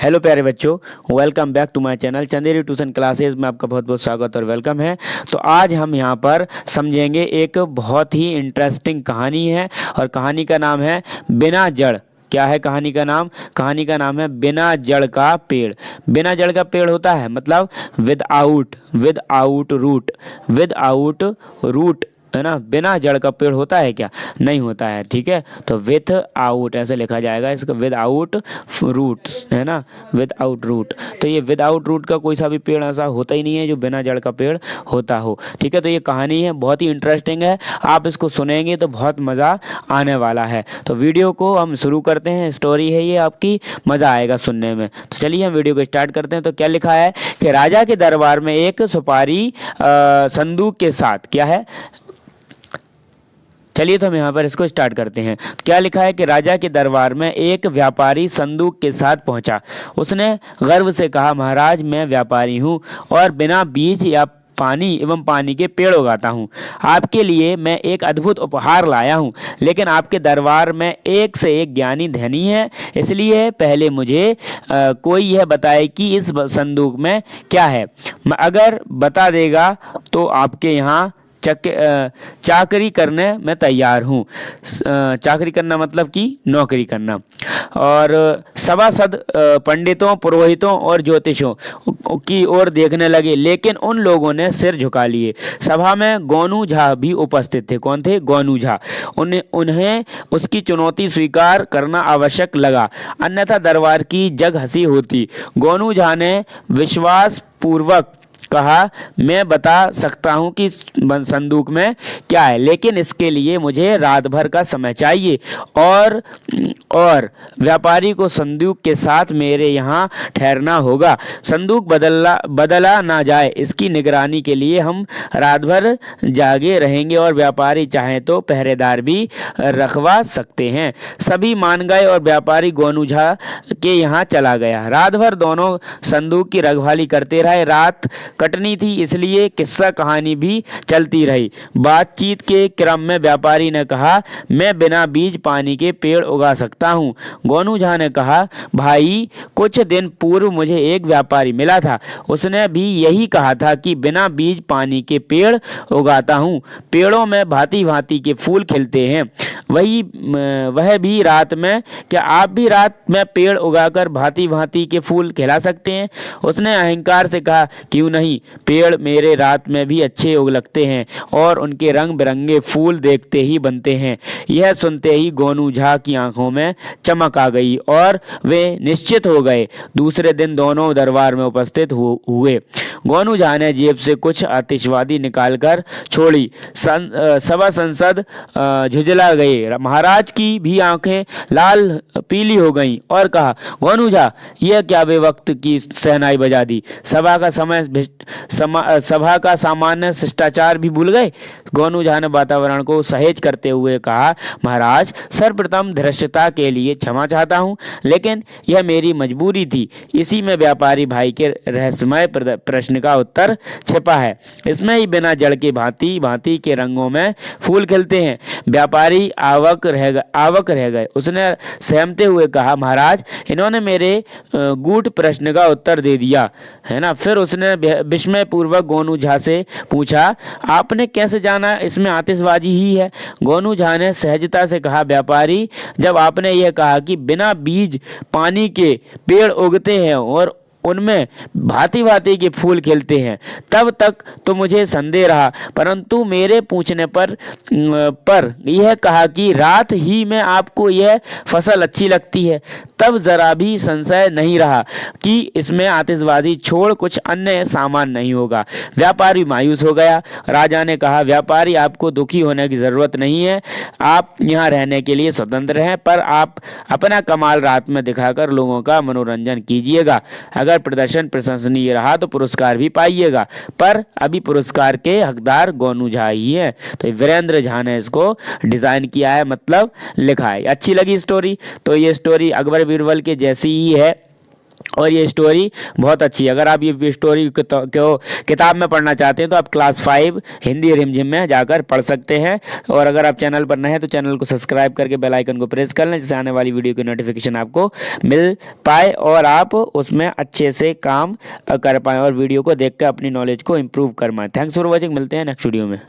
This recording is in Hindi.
हेलो प्यारे बच्चों, welcome back to my channel Chanderi tuition classes में आपका बहुत बहुत स्वागत और वेलकम है। तो आज हम यहाँ पर समझेंगे एक बहुत ही इंटरेस्टिंग कहानी है और कहानी का नाम है बिना जड़। क्या है कहानी का नाम? कहानी का नाम है बिना जड़ का पेड़। बिना जड़ का पेड़ होता है मतलब विदाउट रूट, है ना। बिना जड़ का पेड़ होता है क्या? नहीं होता है, ठीक है। तो विथ आउट ऐसे लिखा जाएगा इसका, विदाउट रूट्स, है ना, विदाउट रूट। तो ये विदाउट रूट का कोई सा भी पेड़ ऐसा होता ही नहीं है जो बिना जड़ का पेड़ होता हो, ठीक है। तो ये कहानी है, बहुत ही इंटरेस्टिंग है, आप इसको सुनेंगे तो बहुत मज़ा आने वाला है। तो वीडियो को हम शुरू करते हैं। स्टोरी है ये आपकी, मज़ा आएगा सुनने में। तो चलिए हम वीडियो को स्टार्ट करते हैं। तो क्या लिखा है कि राजा के दरबार में एक सुपारी संदूक के साथ, क्या है, चलिए तो हम यहाँ पर इसको स्टार्ट करते हैं। क्या लिखा है कि राजा के दरबार में एक व्यापारी संदूक के साथ पहुंचा। उसने गर्व से कहा, महाराज मैं व्यापारी हूँ और बिना बीज या पानी एवं पानी के पेड़ उगाता हूँ। आपके लिए मैं एक अद्भुत उपहार लाया हूँ, लेकिन आपके दरबार में एक से एक ज्ञानी धनी है, इसलिए पहले मुझे कोई यह बताए कि इस संदूक में क्या है। अगर बता देगा तो आपके यहाँ चाकरी करने में तैयार हूँ। चाकरी करना मतलब कि नौकरी करना। और सभासद पंडितों, पुरोहितों और ज्योतिषों की ओर देखने लगे, लेकिन उन लोगों ने सिर झुका लिए। सभा में गोनू झा भी उपस्थित थे। कौन थे? गोनू झा। उन्हें उसकी चुनौती स्वीकार करना आवश्यक लगा, अन्यथा दरबार की जग हंसी होती। गोनू झा ने विश्वास पूर्वक कहा, मैं बता सकता हूं कि संदूक में क्या है, लेकिन इसके लिए मुझे रात भर का समय चाहिए और व्यापारी को संदूक के साथ मेरे यहाँ ठहरना होगा। संदूक बदला ना जाए, इसकी निगरानी के लिए हम रात भर जागे रहेंगे और व्यापारी चाहे तो पहरेदार भी रखवा सकते हैं। सभी मान गए और व्यापारी गोनू झा के यहाँ चला गया। रात भर दोनों संदूक की रखवाली करते रहे। रात कटनी थी, इसलिए किस्सा कहानी भी चलती रही। बातचीत के क्रम में व्यापारी ने कहा, मैं बिना बीज पानी के पेड़ उगा सकता हूँ। गोनू झा ने कहा, भाई कुछ दिन पूर्व मुझे एक व्यापारी मिला था, उसने भी यही कहा था कि बिना बीज पानी के पेड़ उगाता हूँ। पेड़ों में भांति भांति के फूल खिलते हैं, वह भी रात में। क्या आप भी रात में पेड़ उगाकर भांति भांति के फूल खिला सकते हैं? उसने अहंकार से कहा, क्यों नहीं, पेड़ मेरे रात में भी अच्छे उग लगते हैं और उनके रंग बिरंगे फूल देखते ही बनते हैं। यह सुनते ही गोनू झा की आंखों में चमक आ गई और वे निश्चित हो गए। दूसरे दिन दोनों दरबार में उपस्थित हुए। गोनू झा ने जेब से कुछ आतिशबाजी निकालकर छोड़ी। सभा संसद झुंझला गए। महाराज की भी आंखें लाल पीली हो गईं और कहा, गोनू झा यह क्या बेवक्त की शहनाई बजा दी? सभा का सामान्य शिष्टाचार भी भूल गए। गोनू झा ने वातावरण को सहेज करते हुए कहा, महाराज सर्वप्रथम धृष्टता के लिए क्षमा चाहता हूँ, लेकिन यह मेरी मजबूरी थी। इसी में व्यापारी भाई के रहस्यमय प्रश्न का उत्तर छिपा है। इसमें ही बिना जड़ के भांति भांति के रंगों में फूल खिलते हैं। व्यापारी आवक रह गए। उसने सहमते हुए कहा, महाराज इन्होंने मेरे गूढ़ प्रश्न का उत्तर दे दिया, है ना। फिर उसने विस्मय पूर्वक गोनू झा से पूछा, आपने कैसे जाना इसमें आतिशबाजी ही है? गोनू झा ने सहजता से कहा, व्यापारी जब आपने यह कहा कि बिना बीज पानी के पेड़ उगते हैं और उनमें भांति भांति के फूल खिलते हैं, तब तक तो मुझे संदेह रहा, परंतु मेरे पूछने पर यह कहा कि रात ही में आपको यह फसल अच्छी लगती है, तब जरा भी संशय नहीं रहा कि इसमें आतिशबाजी छोड़ कुछ अन्य सामान नहीं होगा। व्यापारी मायूस हो गया। राजा ने कहा, व्यापारी आपको दुखी होने की जरूरत नहीं है, आप यहाँ रहने के लिए स्वतंत्र हैं, पर आप अपना कमाल रात में दिखाकर लोगों का मनोरंजन कीजिएगा। अगर प्रदर्शन प्रशंसनीय रहा तो पुरस्कार भी पाइएगा, पर अभी पुरस्कार के हकदार गोनू झा ही हैं। तो वीरेंद्र झा ने इसको डिजाइन किया है, मतलब लिखा है। अच्छी लगी स्टोरी? तो ये स्टोरी अकबर बीरबल के जैसी ही है, और ये स्टोरी बहुत अच्छी है। अगर आप ये स्टोरी को किताब में पढ़ना चाहते हैं तो आप क्लास 5 हिंदी रिमझिम में जाकर पढ़ सकते हैं। और अगर आप चैनल पर नए हैं तो चैनल को सब्सक्राइब करके बेल आइकन को प्रेस कर लें, जिससे आने वाली वीडियो की नोटिफिकेशन आपको मिल पाए और आप उसमें अच्छे से काम कर पाएँ और वीडियो को देख कर अपनी नॉलेज को इम्प्रूव कर पाएँ। थैंक्स फॉर वॉचिंग, मिलते हैं नेक्स्ट वीडियो में।